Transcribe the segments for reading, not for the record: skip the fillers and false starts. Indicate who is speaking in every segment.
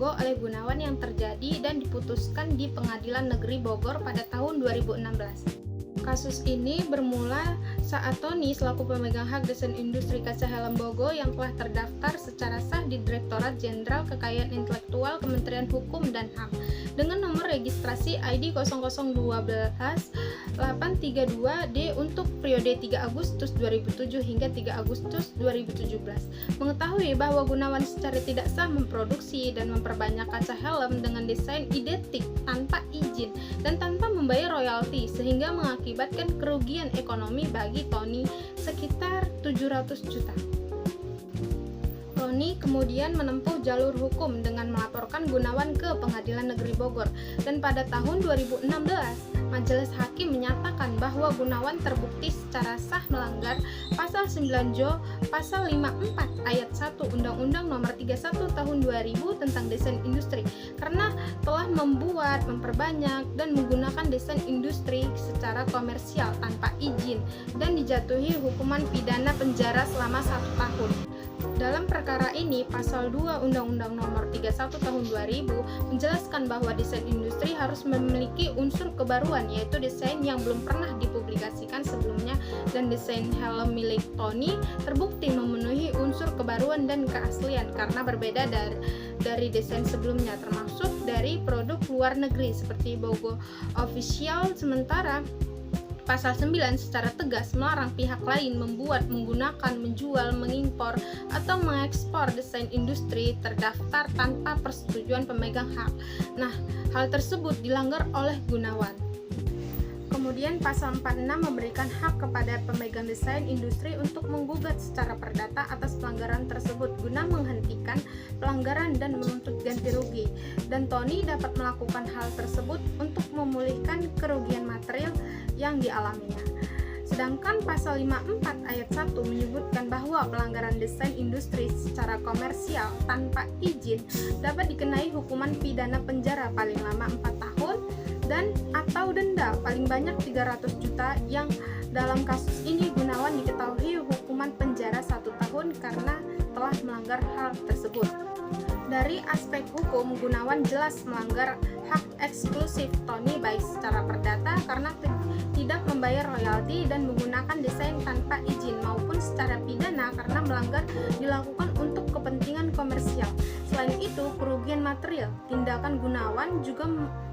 Speaker 1: Bogor oleh Gunawan yang terjadi dan diputuskan di Pengadilan Negeri Bogor pada tahun 2016. Kasus ini bermula saat Tony selaku pemegang hak desain industri kaca helm Bogor yang telah terdaftar secara sah di Direktorat Jenderal Kekayaan Intelektual Kementerian Hukum dan HAM dengan nomor registrasi ID 0012832D untuk periode 3 Agustus 2007 hingga 3 Agustus 2017. Mengetahui bahwa Gunawan secara tidak sah memproduksi dan memperbanyak kaca helm dengan desain identik tanpa izin dan tanpa membayar royalti sehingga mengakibatkan kerugian ekonomi bagi Tony sekitar 700 juta. Tony kemudian menempuh jalur hukum dengan melaporkan Gunawan ke Pengadilan Negeri Bogor dan pada tahun 2016 Majelis Hakim menyatakan bahwa Gunawan terbukti secara sah melanggar Pasal 9 Jo, Pasal 54 Ayat 1 Undang-Undang Nomor 31 Tahun 2000 tentang desain industri karena telah membuat, memperbanyak, dan menggunakan desain industri secara komersial tanpa izin dan dijatuhi hukuman pidana penjara selama 1 tahun. Dalam perkara ini, Pasal 2 Undang-Undang Nomor 31 Tahun 2000 menjelaskan bahwa desain industri harus memiliki unsur kebaruan, yaitu desain yang belum pernah dipublikasikan sebelumnya, dan desain helm milik Tony terbukti memenuhi unsur kebaruan dan keaslian karena berbeda dari desain sebelumnya, termasuk dari produk luar negeri seperti Bogo Official. Sementara Pasal 9 secara tegas melarang pihak lain membuat, menggunakan, menjual, mengimpor, atau mengekspor desain industri terdaftar tanpa persetujuan pemegang hak. Nah, hal tersebut dilanggar oleh Gunawan. Kemudian Pasal 46 memberikan hak kepada pemegang desain industri untuk menggugat secara perdata atas pelanggaran tersebut guna menghentikan pelanggaran dan menuntut ganti rugi. Dan Tony dapat melakukan hal tersebut untuk memulihkan kerugian material yang dialaminya. Sedangkan Pasal 54 Ayat 1 menyebutkan bahwa pelanggaran desain industri secara komersial tanpa izin dapat dikenai hukuman pidana penjara paling lama 4 tahun dan atau denda paling banyak 300 juta yang dalam kasus ini Gunawan diketahui hukuman penjara 1 tahun karena telah melanggar hal tersebut. Dari aspek hukum, Gunawan jelas melanggar hak eksklusif Tony baik secara perdata karena tidak membayar royalti dan menggunakan desain tanpa izin maupun secara pidana karena melanggar dilakukan untuk kepentingan komersial. Selain itu, kerugian material tindakan Gunawan juga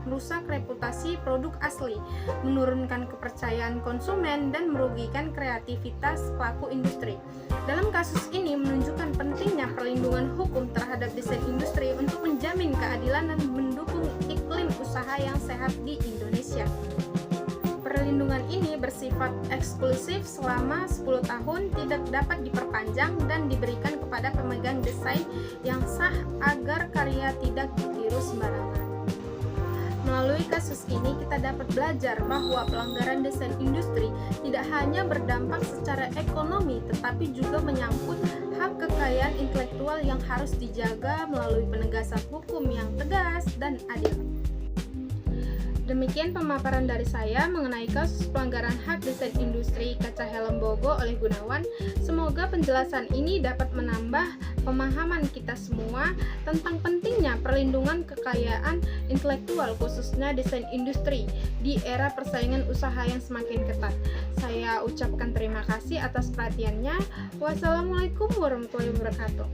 Speaker 1: merusak reputasi produk asli, menurunkan kepercayaan konsumen dan merugikan kreativitas pelaku industri. Dalam kasus ini menunjukkan pentingnya perlindungan hukum terhadap desain industri untuk menjamin keadilan dan mendukung iklim usaha yang sehat di Indonesia. Perlindungan ini bersifat eksklusif selama 10 tahun, tidak dapat diperpanjang dan diberikan kepada pemegang desain yang sah agar karya tidak ditiru sembarangan. Melalui kasus ini kita dapat belajar bahwa pelanggaran desain industri tidak hanya berdampak secara ekonomi tetapi juga menyangkut hak kekayaan intelektual yang harus dijaga melalui penegasan hukum yang tegas dan adil. Demikian pemaparan dari saya mengenai kasus pelanggaran hak desain industri kaca helm Bogo oleh Gunawan. Semoga penjelasan ini dapat menambah pemahaman kita semua tentang pentingnya perlindungan kekayaan intelektual khususnya desain industri di era persaingan usaha yang semakin ketat. Saya ucapkan terima kasih atas perhatiannya. Wassalamualaikum warahmatullahi wabarakatuh.